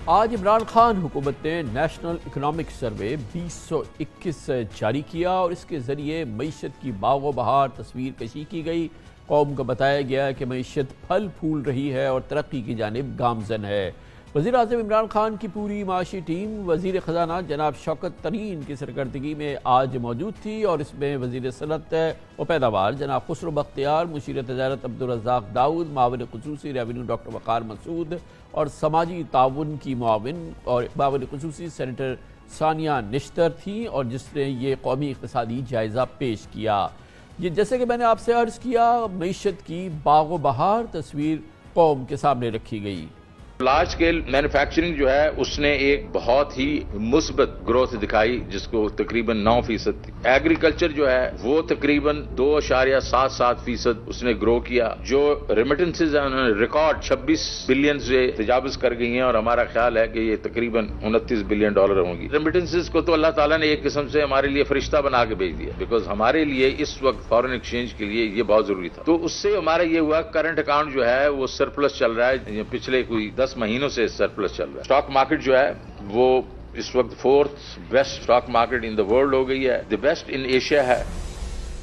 آج عمران خان حکومت نے نیشنل اکنامک سروے 2021 جاری کیا اور اس کے ذریعے معیشت کی باغ و بہار تصویر کشی کی گئی۔ قوم کو بتایا گیا کہ معیشت پھل پھول رہی ہے اور ترقی کی جانب گامزن ہے۔ وزیر اعظم عمران خان کی پوری معاشی ٹیم وزیر خزانہ جناب شوکت ترین کی سرکردگی میں آج موجود تھی اور اس میں وزیر صنعت و پیداوار جناب خسرو بختیار، مشیر تجارت عبدالرزاق داؤد، معاون خصوصی ریونیو ڈاکٹر وقار مسعود اور سماجی تعاون کی معاون خصوصی سینیٹر ثانیہ نشتر تھیں، اور جس نے یہ قومی اقتصادی جائزہ پیش کیا۔ یہ جیسے کہ میں نے آپ سے عرض کیا، معیشت کی باغ و بہار تصویر قوم کے سامنے رکھی گئی۔ لارج اسکیل مینوفیکچرنگ جو ہے اس نے ایک بہت ہی مثبت گروتھ دکھائی، جس کو تقریباً 9% تھی۔ ایگریکلچر جو ہے وہ تقریباً 2.77% اس نے گرو کیا۔ جو ریمیٹنسز ہیں انہوں نے ریکارڈ 26 بلین سے تجاوز کر گئی ہیں، اور ہمارا خیال ہے کہ یہ تقریباً $29 بلین ہوں گی۔ ریمیٹنسز کو تو اللہ تعالیٰ نے ایک قسم سے ہمارے لیے فرشتہ بنا کے بھیج دیا، بیکاز ہمارے لیے اس وقت فارن ایکسچینج کے لیے یہ بہت ضروری تھا۔ تو اس سے ہمارا یہ ہوا کرنٹ اکاؤنٹ جو ہے وہ سرپلس چل رہا ہے، پچھلے کوئی 10 مہینوں سے سرپلس چل رہا ہے۔ اسٹاک مارکیٹ جو ہے وہ اس وقت 4th best stock market in the world ہو گئی ہے، دی بیسٹ ان ایشیا ہے۔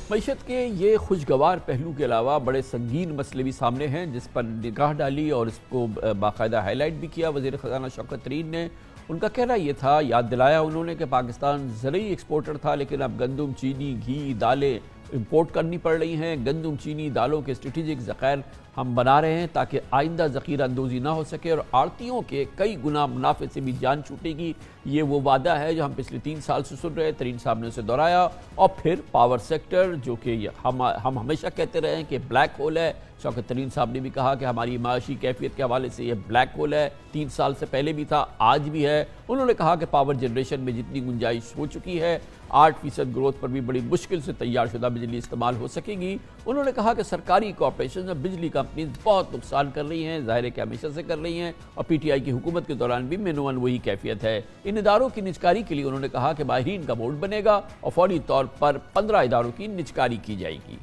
معیشت کے یہ خوشگوار پہلو کے علاوہ بڑے سنگین مسئلے بھی سامنے ہیں، جس پر نگاہ ڈالی اور اس کو باقاعدہ ہائی لائٹ بھی کیا وزیر خزانہ شوکت ترین نے۔ ان کا کہنا یہ تھا، یاد دلایا انہوں نے، کہ پاکستان زرعی ایکسپورٹر تھا، لیکن اب گندم، چینی، گھی، دالیں امپورٹ کرنی پڑ رہی ہیں۔ گندم، چینی، دالوں کے اسٹریٹجک ذخائر ہم بنا رہے ہیں تاکہ آئندہ ذخیرہ اندوزی نہ ہو سکے اور آڑتیوں کے کئی گنا منافع سے بھی جان چھوٹے گی۔ یہ وہ وعدہ ہے جو ہم پچھلے 3 سال سے سن رہے، ترین صاحب نے اسے دہرایا۔ اور پھر پاور سیکٹر، جو کہ ہم ہمیشہ کہتے رہے ہیں کہ بلیک ہول ہے، شوکت ترین صاحب نے بھی کہا کہ ہماری معاشی کیفیت کے حوالے سے یہ بلیک ہول ہے، 3 سال سے پہلے بھی تھا، آج بھی ہے۔ انہوں نے کہا کہ پاور جنریشن میں جتنی گنجائش ہو چکی ہے، 8% گروتھ پر بھی بڑی مشکل سے تیار شدہ بجلی استعمال ہو سکے گی۔ انہوں نے کہا کہ سرکاری کارپوریشن اور بجلی کمپنیز بہت نقصان کر رہی ہیں، ظاہر ہے کہ ہمیشہ سے کر رہی ہیں، اور پی ٹی آئی کی حکومت کے دوران بھی مینوان وہی کیفیت ہے۔ ان اداروں کی نجکاری کے لیے انہوں نے کہا کہ ماہرین کا بورڈ بنے گا اور فوری طور پر 15 اداروں کی نجکاری کی جائے گی۔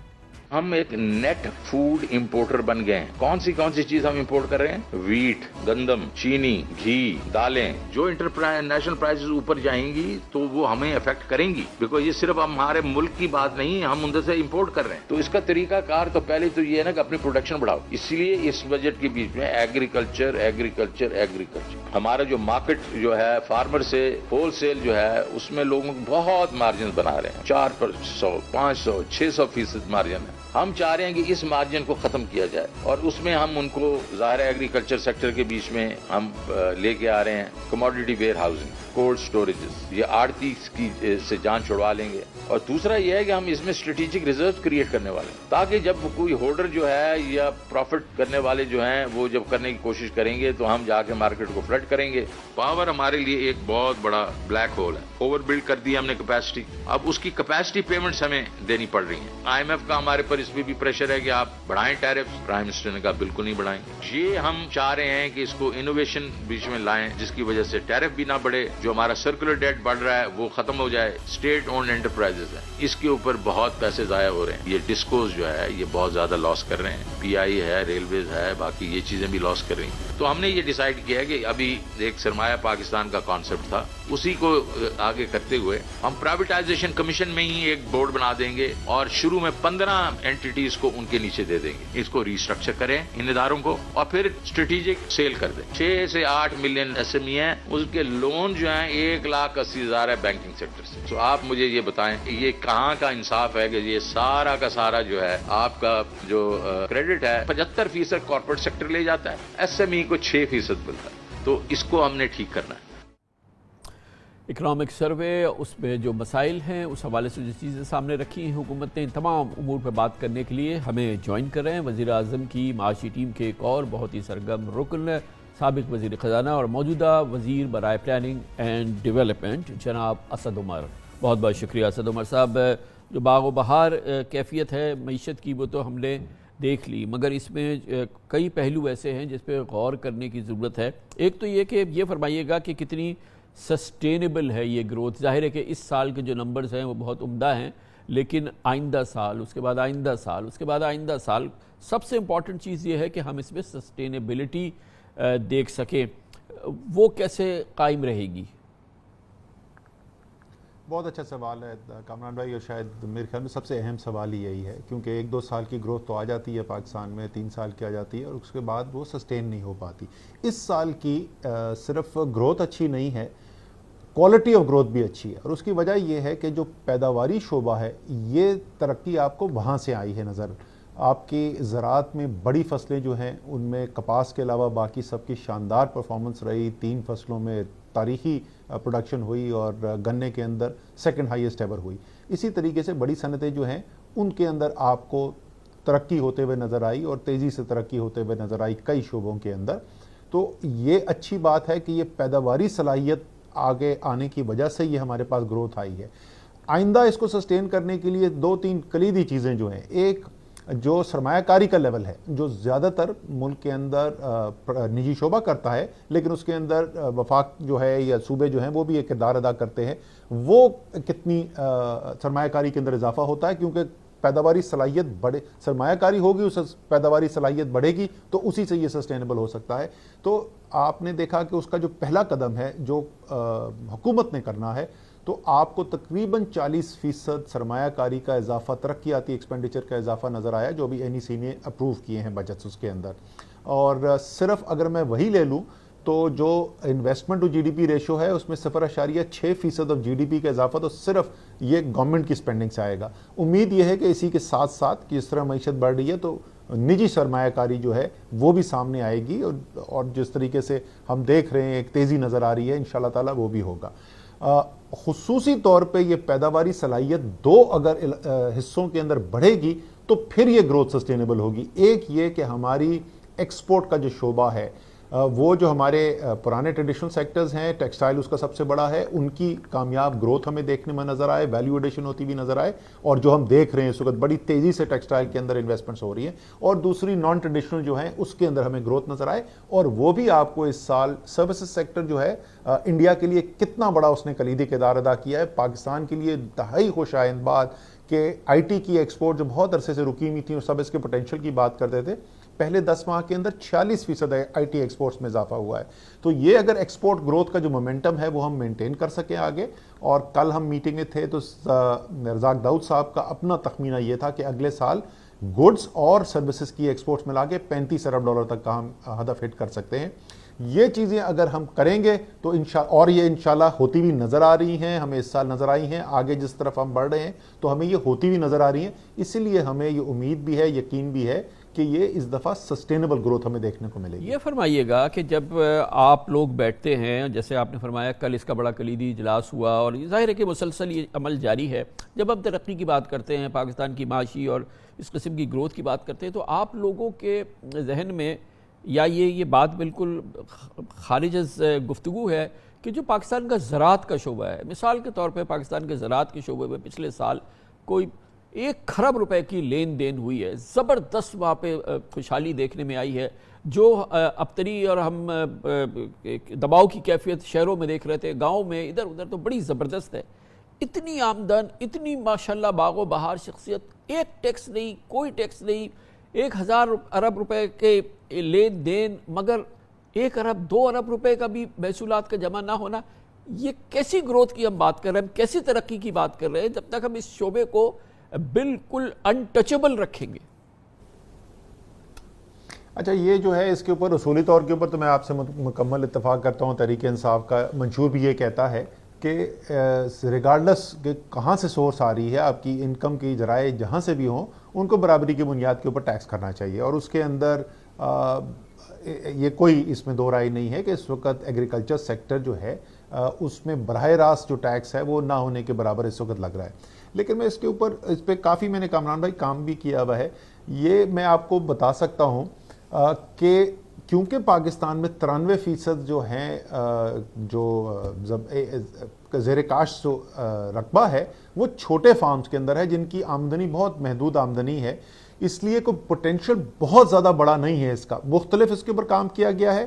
ہم ایک نیٹ فوڈ امپورٹر بن گئے ہیں۔ کون سی چیز ہم امپورٹ کر رہے ہیں؟ ویٹ، گندم، چینی، گھی، دالیں۔ جو نیشنل پرائسز اوپر جائیں گی تو وہ ہمیں افیکٹ کریں گی، بیکاز یہ صرف ہمارے ملک کی بات نہیں ہے، ہم اندر سے امپورٹ کر رہے ہیں۔ تو اس کا طریقہ کار تو پہلے تو یہ ہے نا کہ اپنی پروڈکشن بڑھاؤ۔ اسی لیے اس بجٹ کے بیچ میں ایگریکلچر ہمارا جو مارکیٹ جو ہے فارمر سے ہول سیل جو ہے، اس میں لوگوں بہت مارجن بنا رہے ہیں، 400، 500، 600% مارجن ہے۔ ہم چاہ رہے ہیں کہ اس مارجن کو ختم کیا جائے، اور اس میں ہم ان کو ظاہر ایگریکلچر سیکٹر کے بیچ میں ہم لے کے آ رہے ہیں کموڈیٹی ویئر ہاؤسنگ، کولڈ سٹوریجز، یہ آڑتی کی سے جان چھڑوا لیں گے۔ اور دوسرا یہ ہے کہ ہم اس میں اسٹریٹجک ریزرو کریٹ کرنے والے ہیں، تاکہ جب کوئی ہولڈر جو ہے یا پروفٹ کرنے والے جو ہیں وہ جب کرنے کی کوشش کریں گے تو ہم جا کے مارکیٹ کو فلڈ کریں گے۔ پاور ہمارے لیے ایک بہت بڑا بلیک ہول ہے، اوور بلڈ کر دی ہم نے کیپیسٹی، اب اس کی کیپیسٹی پیمنٹس ہمیں دینی پڑ رہی ہیں۔ IMF کا ہمارے پر اس میں بھی پریشر ہے کہ آپ بڑھائیں ٹیرف، پرائم منسٹر نے کہا بالکل نہیں بڑھائیں گے۔ یہ ہم چاہ رہے ہیں کہ اس کو انوویشن بیچ میں لائیں، جس کی وجہ سے ٹیرف بھی نہ بڑھے، جو ہمارا سرکولر ڈیٹ بڑھ رہا ہے وہ ختم ہو جائے۔ اسٹیٹ اونڈ انٹرپرائزز ہیں، اس کے اوپر بہت پیسے ضائع ہو رہے ہیں۔ یہ ڈسکوز جو ہے یہ بہت زیادہ لاس کر رہے ہیں، PI ہے، ریلویز ہے، باقی یہ چیزیں بھی لاس کر رہی ہیں۔ تو ہم نے یہ ڈیسائیڈ کیا کہ ابھی ایک سرمایہ پاکستان کا کانسیپٹ تھا، اسی کو آگے کرتے ہوئے ہم پرائیویٹائزیشن کمیشن میں ہی ایک بورڈ بنا دیں گے، اور شروع میں 15 اینٹیٹیز کو ان کے نیچے دے دیں گے۔ اس کو ریسٹرکچر کریں ان اداروں کو، اور پھر اسٹریٹجک سیل کر دیں۔ 6 سے 8 ملین SME ہیں، اس کے لون جو ہیں 1,80,000 ہے بینکنگ سیکٹر سے۔ تو آپ مجھے یہ بتائیں یہ کہاں کا انصاف ہے کہ یہ سارا کا سارا جو ہے آپ کا جو کریڈٹ ہے 75% کارپوریٹ سیکٹر لے جاتا ہے، SME کو 6% ملتا ہے۔ تو اس کو ہم نے ٹھیک کرنا ہے۔ اکنامک سروے، اس میں جو مسائل ہیں، اس حوالے سے جو چیزیں سامنے رکھی ہیں حکومت نے، ان تمام امور پر بات کرنے کے لیے ہمیں جوائن کر رہے ہیں وزیر اعظم کی معاشی ٹیم کے ایک اور بہت ہی سرگرم رکن، سابق وزیر خزانہ اور موجودہ وزیر برائے پلاننگ اینڈ ڈیولپمنٹ جناب اسد عمر۔ بہت بہت شکریہ اسد عمر صاحب۔ جو باغ و بہار کیفیت ہے معیشت کی وہ تو ہم نے دیکھ لی، مگر اس میں کئی پہلو ایسے ہیں جس پہ غور کرنے کی ضرورت ہے۔ ایک تو یہ کہ یہ فرمائیے گا کہ کتنی سسٹینیبل ہے یہ گروتھ۔ ظاہر ہے کہ اس سال کے جو نمبرز ہیں وہ بہت عمدہ ہیں، لیکن آئندہ سال، اس کے بعد آئندہ سال، اس کے بعد آئندہ سال، سب سے امپورٹنٹ چیز یہ ہے کہ ہم اس میں سسٹینیبلٹی دیکھ سکیں۔ وہ کیسے قائم رہے گی؟ بہت اچھا سوال ہے کامران بھائی، اور شاید میرے خیال میں سب سے اہم سوال ہی یہی ہے، کیونکہ 1-2 سال کی گروتھ تو آ جاتی ہے پاکستان میں، 3 سال کی آ جاتی ہے، اور اس کے بعد وہ سسٹین نہیں ہو پاتی۔ اس سال کی صرف گروتھ اچھی نہیں ہے، کوالٹی آف گروتھ بھی اچھی ہے، اور اس کی وجہ یہ ہے کہ جو پیداواری شعبہ ہے یہ ترقی آپ کو وہاں سے آئی ہے نظر۔ آپ کی زراعت میں بڑی فصلیں جو ہیں ان میں کپاس کے علاوہ باقی سب کی شاندار پرفارمنس رہی، 3 فصلوں میں تاریخی پروڈکشن ہوئی، اور گنے کے اندر سیکنڈ ہائیسٹ ایور ہوئی۔ اسی طریقے سے بڑی صنعتیں جو ہیں ان کے اندر آپ کو ترقی ہوتے ہوئے نظر آئی، اور تیزی سے ترقی ہوتے ہوئے نظر آئی کئی شعبوں کے اندر۔ تو یہ اچھی بات ہے کہ یہ پیداواری صلاحیت آگے آنے کی وجہ سے یہ ہمارے پاس گروتھ آئی ہے۔ آئندہ اس کو سسٹین کرنے کے لیے 2-3 کلیدی چیزیں جو ہیں، ایک جو سرمایہ کاری کا لیول ہے، جو زیادہ تر ملک کے اندر نجی شعبہ کرتا ہے، لیکن اس کے اندر وفاق جو ہے یا صوبے جو ہیں وہ بھی ایک کردار ادا کرتے ہیں، وہ کتنی سرمایہ کاری کے اندر اضافہ ہوتا ہے، کیونکہ پیداواری صلاحیت بڑھے، سرمایہ کاری ہوگی، اس پیداواری صلاحیت بڑھے گی تو اسی سے یہ سسٹینیبل ہو سکتا ہے۔ تو آپ نے دیکھا کہ اس کا جو پہلا قدم ہے جو حکومت نے کرنا ہے، تو آپ کو تقریباً 40% سرمایہ کاری کا اضافہ، ترقیاتی ایکسپینڈیچر کا اضافہ نظر آیا جو بھی این ای سی نے اپروو کیے ہیں بجٹس اس کے اندر۔ اور صرف اگر میں وہی لے لوں تو جو investment to G D P ratio ہے اس میں 0.6% آف جی ڈی پی کا اضافہ تو صرف یہ گورنمنٹ کی سپینڈنگ سے آئے گا۔ امید یہ ہے کہ اسی کے ساتھ ساتھ جس طرح معیشت بڑھ رہی ہے تو نجی سرمایہ کاری جو ہے وہ بھی سامنے آئے گی، اور جس طریقے سے ہم دیکھ رہے ہیں ایک تیزی نظر آ رہی ہے، انشاءاللہ تعالی وہ بھی ہوگا۔ خصوصی طور پہ یہ پیداواری صلاحیت 2 اگر حصوں کے اندر بڑھے گی تو پھر یہ گروتھ سسٹینیبل ہوگی۔ ایک یہ کہ ہماری ایکسپورٹ کا جو شعبہ ہے، وہ جو ہمارے پرانے ٹریڈیشنل سیکٹرز ہیں، ٹیکسٹائل اس کا سب سے بڑا ہے، ان کی کامیاب گروتھ ہمیں دیکھنے میں نظر آئے، ویلیو ایڈیشن ہوتی بھی نظر آئے، اور جو ہم دیکھ رہے ہیں اس وقت بڑی تیزی سے ٹیکسٹائل کے اندر انویسٹمنٹس ہو رہی ہیں، اور دوسری نان ٹریڈیشنل جو ہیں اس کے اندر ہمیں گروتھ نظر آئے، اور وہ بھی آپ کو اس سال سروسز سیکٹر جو ہے انڈیا کے لیے کتنا بڑا اس نے کلیدی کردار ادا کیا ہے۔ پاکستان کے لیے انتہائی خوش آئند بات کہ آئی ٹی کی ایکسپورٹ جو بہت عرصے سے رکی ہوئی تھی اور سب اس کے پوٹینشیل کی بات کرتے تھے، پہلے 10 ماہ کے اندر 46% آئی ٹی ایکسپورٹس میں اضافہ ہوا ہے۔ تو یہ اگر ایکسپورٹ گروتھ کا جو مومنٹم ہے وہ ہم مینٹین کر سکیں آگے، اور کل ہم میٹنگ میں تھے تو رزاق داؤد صاحب کا اپنا تخمینہ یہ تھا کہ اگلے سال گڈز اور سروسز کی ایکسپورٹس ملا کے $35 ارب تک کا ہم ہدف ہٹ کر سکتے ہیں۔ یہ چیزیں اگر ہم کریں گے تو اور یہ انشاءاللہ ہوتی بھی نظر آ رہی ہیں، ہمیں اس سال نظر آئی ہیں، آگے جس طرف ہم بڑھ رہے ہیں تو ہمیں یہ ہوتی بھی نظر آ رہی ہیں، اسی لیے ہمیں یہ امید بھی ہے، یقین بھی ہے کہ یہ اس دفعہ سسٹینیبل گروتھ ہمیں دیکھنے کو ملے گی۔ یہ فرمائیے گا کہ جب آپ لوگ بیٹھتے ہیں، جیسے آپ نے فرمایا کل اس کا بڑا کلیدی اجلاس ہوا، اور ظاہر ہے کہ مسلسل یہ عمل جاری ہے، جب ہم ترقی کی بات کرتے ہیں، پاکستان کی معاشی اور اس قسم کی گروتھ کی بات کرتے ہیں، تو آپ لوگوں کے ذہن میں یا یہ بات بالکل خارج از گفتگو ہے کہ جو پاکستان کا زراعت کا شعبہ ہے، مثال کے طور پہ پاکستان کے زراعت کے شعبے میں پچھلے سال کوئی 1 کھرب روپے کی لین دین ہوئی ہے، زبردست وہاں پہ خوشحالی دیکھنے میں آئی ہے، جو ابتری اور ہم دباؤ کی کیفیت شہروں میں دیکھ رہے تھے، گاؤں میں ادھر ادھر تو بڑی زبردست ہے۔ اتنی آمدن، اتنی ماشاءاللہ باغ و بہار شخصیت، ایک ٹیکس نہیں، کوئی ٹیکس نہیں، 1000 ارب روپے کے لین دین، مگر 1 ارب 2 ارب روپے کا بھی محصولات کا جمع نہ ہونا۔ یہ کیسی گروتھ کی ہم بات کر رہے ہیں، کیسی ترقی کی بات کر رہے ہیں جب تک ہم اس شعبے کو بالکل انٹچبل رکھیں گے؟ اچھا، یہ جو ہے اس کے اوپر اصولی طور کے اوپر تو میں آپ سے مکمل اتفاق کرتا ہوں۔ تحریک انصاف کا منشور بھی یہ کہتا ہے کہ ریگارڈلس کہ کہاں سے سورس آ رہی ہے آپ کی انکم کی، ذرائع جہاں سے بھی ہوں، ان کو برابری کی بنیاد کے اوپر ٹیکس کرنا چاہیے، اور اس کے اندر یہ کوئی اس میں دو رائے نہیں ہے کہ اس وقت ایگریکلچر سیکٹر جو ہے اس میں براہ راست جو ٹیکس ہے وہ نہ ہونے کے برابر اس وقت لگ رہا ہے۔ لیکن میں اس کے اوپر اس پہ کافی میں نے کامران بھائی کام بھی کیا ہوا ہے۔ یہ میں آپ کو بتا سکتا ہوں کہ کیونکہ پاکستان میں 93% جو ہیں جو زیر کاشت جو رقبہ ہے وہ چھوٹے فارمز کے اندر ہے، جن کی آمدنی بہت محدود آمدنی ہے، اس لیے کوئی پوٹینشیل بہت زیادہ بڑا نہیں ہے اس کا۔ مختلف اس کے اوپر کام کیا گیا ہے۔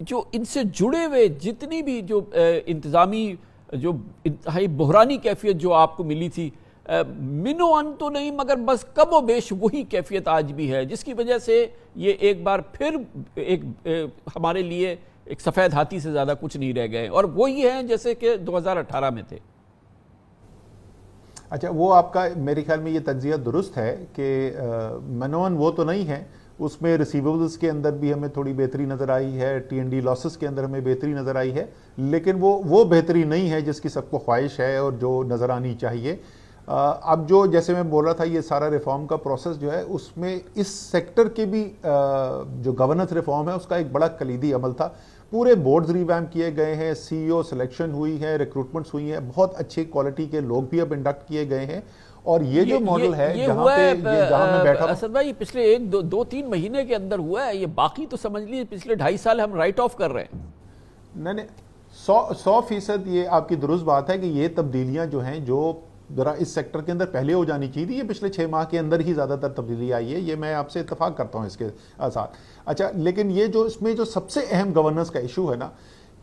جو ان سے جڑے ہوئے جتنی بھی جو انتظامی جو انتہائی بحرانی کیفیت جو آپ کو ملی تھی، منو ان تو نہیں مگر بس کم و بیش وہی کیفیت آج بھی ہے، جس کی وجہ سے یہ ایک بار پھر ایک ہمارے لیے ایک سفید ہاتھی سے زیادہ کچھ نہیں رہ گئے، اور وہی ہیں جیسے کہ 2018 میں تھے۔ اچھا، وہ آپ کا میرے خیال میں یہ تجزیہ درست ہے کہ منون وہ تو نہیں ہے، اس میں ریسیویبلز کے اندر بھی ہمیں تھوڑی بہتری نظر آئی ہے، ٹی این ڈی لاسز کے اندر ہمیں بہتری نظر آئی ہے، لیکن وہ بہتری نہیں ہے جس کی سب کو خواہش ہے اور جو نظر آنی چاہیے۔ اب جو جیسے میں بول رہا تھا، یہ سارا ریفارم کا پروسیس جو ہے، اس میں اس سیکٹر کے بھی جو گورننس ریفارم ہے اس کا ایک بڑا کلیدی عمل تھا۔ پورے بورڈز ریویمپ کیے گئے ہیں، سی ای او سلیکشن ہوئی ہے، ریکروٹمنٹس ہوئی ہیں، بہت اچھی کوالٹی کے لوگ بھی اب انڈکٹ کیے گئے ہیں، اور یہ جو ماڈل ہے جہاں میں بیٹھا ہوں، اسد بھائی پچھلے ایک دو تین مہینے کے اندر ہوا ہے یہ، باقی تو سمجھ لیجیے پچھلے 2.5 سال ہم رائٹ آف کر رہے ہیں۔ نہیں 100% یہ آپ کی درست بات ہے کہ یہ تبدیلیاں جو ہیں جو ذرا اس سیکٹر کے اندر پہلے ہو جانی چاہیے تھی، یہ پچھلے 6 ماہ کے اندر ہی زیادہ تر تبدیلی آئی ہے، یہ میں آپ سے اتفاق کرتا ہوں اس کے ساتھ۔ اچھا، لیکن یہ جو اس میں جو سب سے اہم گورننس کا ایشو ہے نا،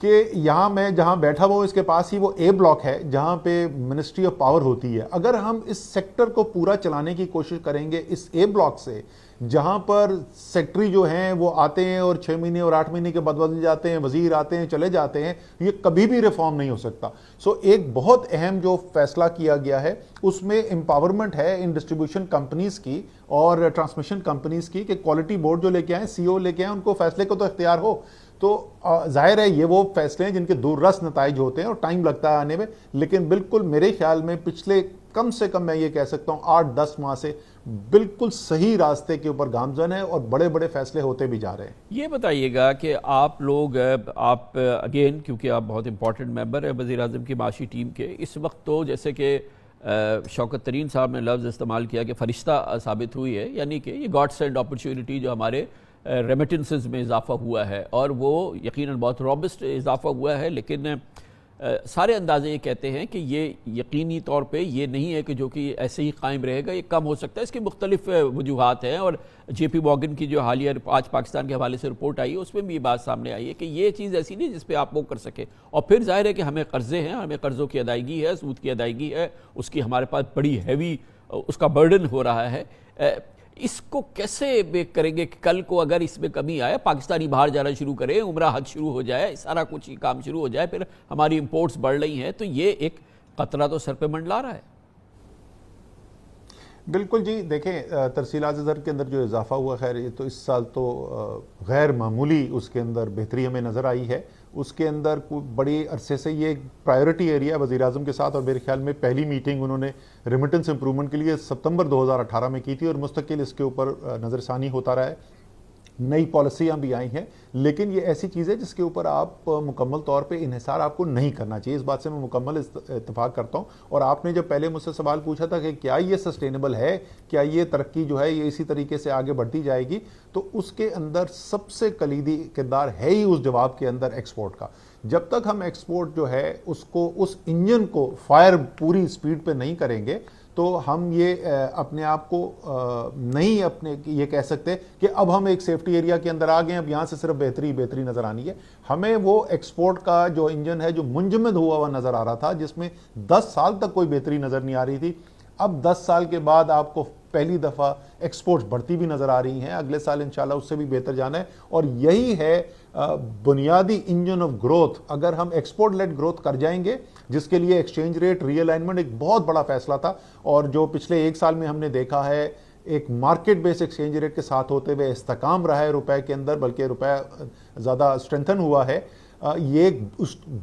کہ یہاں میں جہاں بیٹھا ہوا اس کے پاس ہی وہ اے بلاک ہے جہاں پہ منسٹری آف پاور ہوتی ہے۔ اگر ہم اس سیکٹر کو پورا چلانے کی کوشش کریں گے اس اے بلاک سے، جہاں پر سیکٹری جو ہیں وہ آتے ہیں اور 6 مہینے اور 8 مہینے کے بعد بدل جاتے ہیں، وزیر آتے ہیں چلے جاتے ہیں، یہ کبھی بھی ریفارم نہیں ہو سکتا۔ ایک بہت اہم جو فیصلہ کیا گیا ہے اس میں امپاورمنٹ ہے ان ڈسٹریبیوشن کمپنیز کی اور ٹرانسمیشن کمپنیز کی، کہ کوالٹی بورڈ جو لے کے آئیں، سی او لے کے آئیں، ان کو فیصلے کو تو اختیار ہو۔ تو ظاہر ہے یہ وہ فیصلے ہیں جن کے دور رس نتائج ہوتے ہیں اور ٹائم لگتا ہے آنے میں، لیکن بالکل میرے خیال میں پچھلے کم سے کم میں یہ کہہ سکتا ہوں 8-10 ماہ سے بالکل صحیح راستے کے اوپر گامزن ہے اور بڑے بڑے فیصلے ہوتے بھی جا رہے ہیں۔ یہ بتائیے گا کہ آپ لوگ اگین کیونکہ آپ بہت امپورٹنٹ ممبر ہیں وزیر اعظم کی معاشی ٹیم کے، اس وقت تو جیسے کہ شوکت ترین صاحب نے لفظ استعمال کیا کہ فرشتہ ثابت ہوئی ہے، یعنی کہ یہ گاڈ سینڈ اپرچونٹی جو ہمارے ریمیٹنسز میں اضافہ ہوا ہے، اور وہ یقیناً بہت روبسٹ اضافہ ہوا ہے، لیکن سارے اندازے یہ کہتے ہیں کہ یہ یقینی طور پہ یہ نہیں ہے کہ جو کہ ایسے ہی قائم رہے گا، یہ کم ہو سکتا ہے۔ اس کی مختلف وجوہات ہیں، اور جے پی مورگن کی جو حالیہ آج پاکستان کے حوالے سے رپورٹ آئی ہے اس میں بھی یہ بات سامنے آئی ہے کہ یہ چیز ایسی نہیں جس پہ آپ وہ کر سکے، اور پھر ظاہر ہے کہ ہمیں قرضے ہیں، ہمیں قرضوں کی ادائیگی ہے، سود کی ادائیگی ہے، اس کی ہمارے پاس بڑی ہیوی اس کا برڈن ہو رہا ہے۔ اس کو کیسے بیک کریں گے کہ کل کو اگر اس میں کمی آئے، پاکستانی باہر جانا شروع کرے، عمرہ حج شروع ہو جائے، سارا کچھ ہی کام شروع ہو جائے، پھر ہماری امپورٹس بڑھ رہی ہیں، تو یہ ایک خطرہ تو سر پہ منڈلا رہا ہے۔ بالکل جی، دیکھیں ترسیلات زر کے اندر جو اضافہ ہوا، خیر یہ تو اس سال تو غیر معمولی اس کے اندر بہتری ہمیں نظر آئی ہے۔ اس کے اندر بڑی عرصے سے یہ ایک پرائیورٹی ایریا وزیر اعظم کے ساتھ، اور میرے خیال میں پہلی میٹنگ انہوں نے ریمیٹنس امپرومنٹ کے لیے ستمبر 2018 میں کی تھی، اور مستقل اس کے اوپر نظر ثانی ہوتا رہا ہے۔ نئی پالیسیاں بھی آئی ہیں، لیکن یہ ایسی چیز ہے جس کے اوپر آپ مکمل طور پہ انحصار آپ کو نہیں کرنا چاہیے، اس بات سے میں مکمل اتفاق کرتا ہوں۔ اور آپ نے جب پہلے مجھ سے سوال پوچھا تھا کہ کیا یہ سسٹینیبل ہے، کیا یہ ترقی جو ہے یہ اسی طریقے سے آگے بڑھتی جائے گی، تو اس کے اندر سب سے کلیدی کردار ہے ہی اس جواب کے اندر ایکسپورٹ کا۔ جب تک ہم ایکسپورٹ جو ہے اس کو، اس انجن کو فائر پوری سپیڈ پہ نہیں کریں گے، تو ہم یہ اپنے آپ کو نہیں یہ کہہ سکتے کہ اب ہم ایک سیفٹی ایریا کے اندر آ گئے، اب یہاں سے صرف بہتری نظر آنی ہے۔ ہمیں وہ ایکسپورٹ کا جو انجن ہے جو منجمد ہوا نظر آ رہا تھا، جس میں 10 سال تک کوئی بہتری نظر نہیں آ رہی تھی، اب 10 سال کے بعد آپ کو پہلی دفعہ ایکسپورٹس بڑھتی بھی نظر آ رہی ہیں، اگلے سال انشاءاللہ اس سے بھی بہتر جانا ہے، اور یہی ہے بنیادی انجن آف گروتھ۔ اگر ہم ایکسپورٹ لیڈ گروتھ کر جائیں گے، جس کے لیے ایکسچینج ریٹ ری الائنمنٹ ایک بہت بڑا فیصلہ تھا، اور جو پچھلے 1 سال میں ہم نے دیکھا ہے ایک مارکیٹ بیس ایکسچینج ریٹ کے ساتھ ہوتے ہوئے استحکام رہا ہے روپے کے اندر، بلکہ روپے زیادہ اسٹرینتھن ہوا ہے، یہ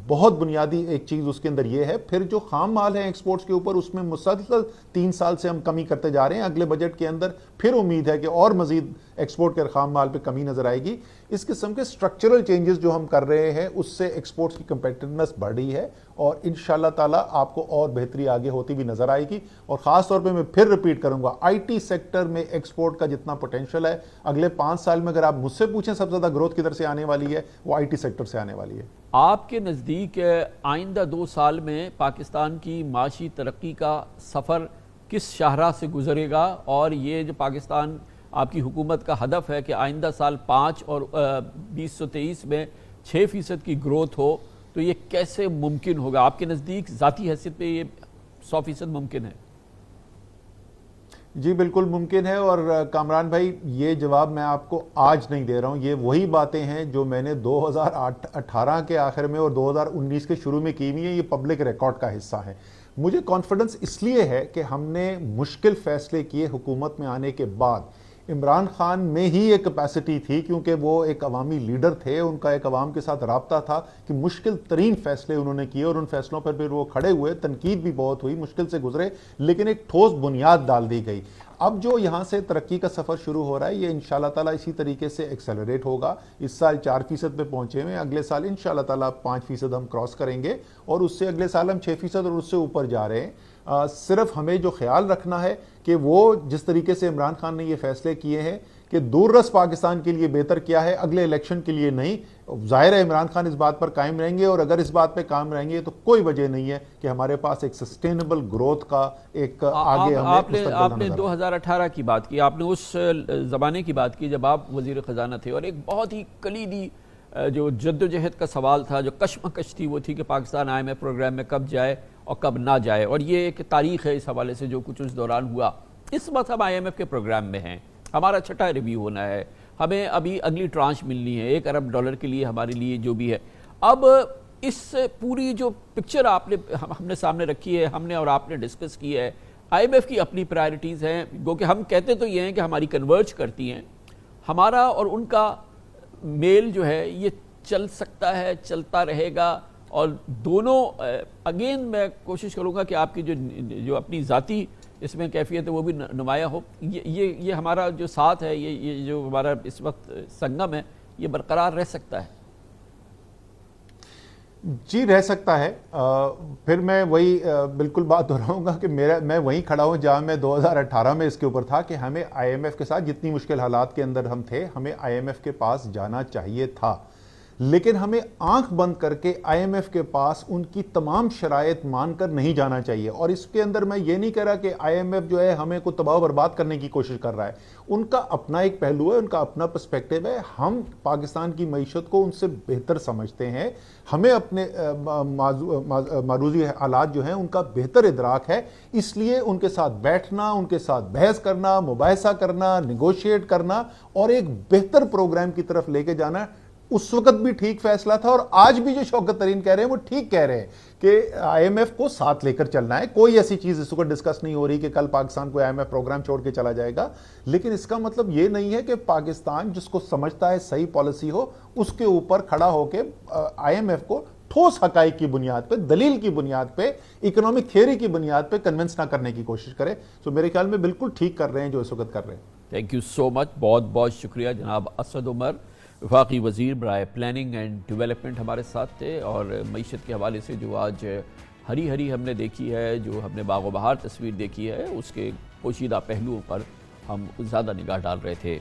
بہت بنیادی ایک چیز اس کے اندر یہ ہے۔ پھر جو خام مال ہے ایکسپورٹس کے اوپر، اس میں مسلسل 3 سال سے ہم کمی کرتے جا رہے ہیں، اگلے بجٹ کے اندر پھر امید ہے کہ اور مزید ایکسپورٹ کے خام مال پہ کمی نظر آئے گی۔ اس قسم کے سٹرکچرل چینجز جو ہم کر رہے ہیں، اس سے ایکسپورٹس کی کمپیٹیونیس بڑھ رہی ہے، اور انشاءاللہ تعالی آپ کو اور بہتری آگے ہوتی بھی نظر آئے گی۔ اور خاص طور پہ میں پھر ریپیٹ کروں گا، آئی ٹی سیکٹر میں ایکسپورٹ کا جتنا پوٹینشیل ہے، اگلے 5 سال میں اگر آپ مجھ سے پوچھیں سب سے زیادہ گروتھ کدھر سے آنے والی ہے، وہ آئی ٹی سیکٹر سے آنے والی ہے۔ آپ کے نزدیک آئندہ 2 سال میں پاکستان کی معاشی ترقی کا سفر کس شاہراہ سے گزرے گا، اور یہ جو پاکستان آپ کی حکومت کا ہدف ہے کہ آئندہ سال 5 اور 2023 میں 6% کی گروتھ ہو تو یہ کیسے ممکن ہوگا؟ آپ کے نزدیک ذاتی حیثیت پہ یہ 100% ممکن ہے؟ جی بالکل ممکن ہے، اور کامران بھائی یہ جواب میں آپ کو آج نہیں دے رہا ہوں، یہ وہی باتیں ہیں جو میں نے 2018 کے آخر میں اور 2019 کے شروع میں کی ہوئی ہیں، یہ پبلک ریکارڈ کا حصہ ہے۔ مجھے کانفیڈنس اس لیے ہے کہ ہم نے مشکل فیصلے کیے حکومت میں آنے کے بعد۔ عمران خان میں ہی ایک کیپیسٹی تھی، کیونکہ وہ ایک عوامی لیڈر تھے، ان کا ایک عوام کے ساتھ رابطہ تھا کہ مشکل ترین فیصلے انہوں نے کیے، اور ان فیصلوں پر پھر وہ کھڑے ہوئے، تنقید بھی بہت ہوئی، مشکل سے گزرے، لیکن ایک ٹھوس بنیاد ڈال دی گئی۔ اب جو یہاں سے ترقی کا سفر شروع ہو رہا ہے، یہ انشاءاللہ تعالیٰ اسی طریقے سے ایکسیلریٹ ہوگا۔ اس سال 4% پہ پہنچے ہوئے، اگلے سال انشاءاللہ تعالیٰ 5% ہم کراس کریں گے، اور اس سے اگلے سال ہم 6% اور اس سے اوپر جا رہے ہیں۔ صرف ہمیں جو خیال رکھنا ہے کہ وہ جس طریقے سے عمران خان نے یہ فیصلے کیے ہیں کہ دور رس پاکستان کے لیے بہتر کیا ہے، اگلے الیکشن کے لیے نہیں۔ ظاہر ہے عمران خان اس بات پر قائم رہیں گے، اور اگر اس بات پہ قائم رہیں گے تو کوئی وجہ نہیں ہے کہ ہمارے پاس ایک سسٹینیبل گروتھ کا ایک آگے ہمیں مستقبل آپ نے 2018 کی بات کی، آپ نے اس زمانے کی بات کی جب آپ وزیر خزانہ تھے، اور ایک بہت ہی کلیدی جو جدوجہد کا سوال تھا، جو کشمکش تھی، وہ تھی کہ پاکستان IMF پروگرام میں کب جائے اور کب نہ جائے، اور یہ ایک تاریخ ہے اس حوالے سے جو کچھ اس دوران ہوا۔ اس وقت ہم IMF کے پروگرام میں ہیں، ہمارا چھٹا ریویو ہونا ہے، ہمیں ابھی اگلی ٹرانچ ملنی ہے $1 ارب کے لیے، ہمارے لیے جو بھی ہے۔ اب اس پوری جو پکچر ہم نے سامنے رکھی ہے، ہم نے اور آپ نے ڈسکس کی ہے، IMF کی اپنی پرائرٹیز ہیں، گو کہ ہم کہتے تو یہ ہیں کہ ہماری کنورج کرتی ہیں، ہمارا اور ان کا میل جو ہے یہ چل سکتا ہے، چلتا رہے گا، اور دونوں اگین میں کوشش کروں گا کہ آپ کی جو اپنی ذاتی اس میں کیفیت ہے وہ بھی نمایاں ہو۔ یہ ہمارا جو ساتھ ہے، یہ جو ہمارا اس وقت سنگم ہے، یہ برقرار رہ سکتا ہے؟ جی رہ سکتا ہے۔ پھر میں وہی بالکل بات دہراؤں گا کہ میں وہیں کھڑا ہوں جہاں میں 2018 میں اس کے اوپر تھا کہ ہمیں IMF کے ساتھ جتنی مشکل حالات کے اندر ہم تھے، ہمیں IMF کے پاس جانا چاہیے تھا، لیکن ہمیں آنکھ بند کر کے IMF کے پاس ان کی تمام شرائط مان کر نہیں جانا چاہیے۔ اور اس کے اندر میں یہ نہیں کہہ رہا کہ IMF جو ہے ہمیں کو تباہ و برباد کرنے کی کوشش کر رہا ہے، ان کا اپنا ایک پہلو ہے، ان کا اپنا پرسپیکٹو ہے۔ ہم پاکستان کی معیشت کو ان سے بہتر سمجھتے ہیں، ہمیں اپنے معروضی حالات جو ہیں ان کا بہتر ادراک ہے، اس لیے ان کے ساتھ بیٹھنا، ان کے ساتھ بحث کرنا، مباحثہ کرنا، نیگوشیٹ کرنا، اور ایک بہتر پروگرام کی طرف لے کے جانا اس وقت بھی ٹھیک فیصلہ تھا، اور آج بھی جو شوکت ترین کہہ رہے ہیں وہ ٹھیک کہہ رہے ہیں کہ IMF کو ساتھ لے کر چلنا ہے۔ کوئی ایسی چیز اس وقت ڈسکس نہیں ہو رہی کہ کل پاکستان کو IMF پروگرام چھوڑ کے چلا جائے گا، لیکن اس کا مطلب یہ نہیں ہے کہ پاکستان جس کو سمجھتا ہے صحیح پالیسی ہو، اس کے اوپر کھڑا ہو کے IMF کو ٹھوس حقائق کی بنیاد پہ، دلیل کی بنیاد پہ، اکنامک تھیوری کی بنیاد پہ کنونس نہ کرنے کی کوشش کرے۔ تو میرے خیال میں بالکل ٹھیک کر رہے ہیں جو اس وقت کر رہے ہیں۔ تھینک یو سو مچ، بہت بہت شکریہ جناب اسد عمر، وفاقی وزیر برائے پلاننگ اینڈ ڈیولپمنٹ ہمارے ساتھ تھے، اور معیشت کے حوالے سے جو آج ہری ہم نے دیکھی ہے، جو ہم نے باغ و بہار تصویر دیکھی ہے، اس کے پوشیدہ پہلوؤں پر ہم زیادہ نگاہ ڈال رہے تھے۔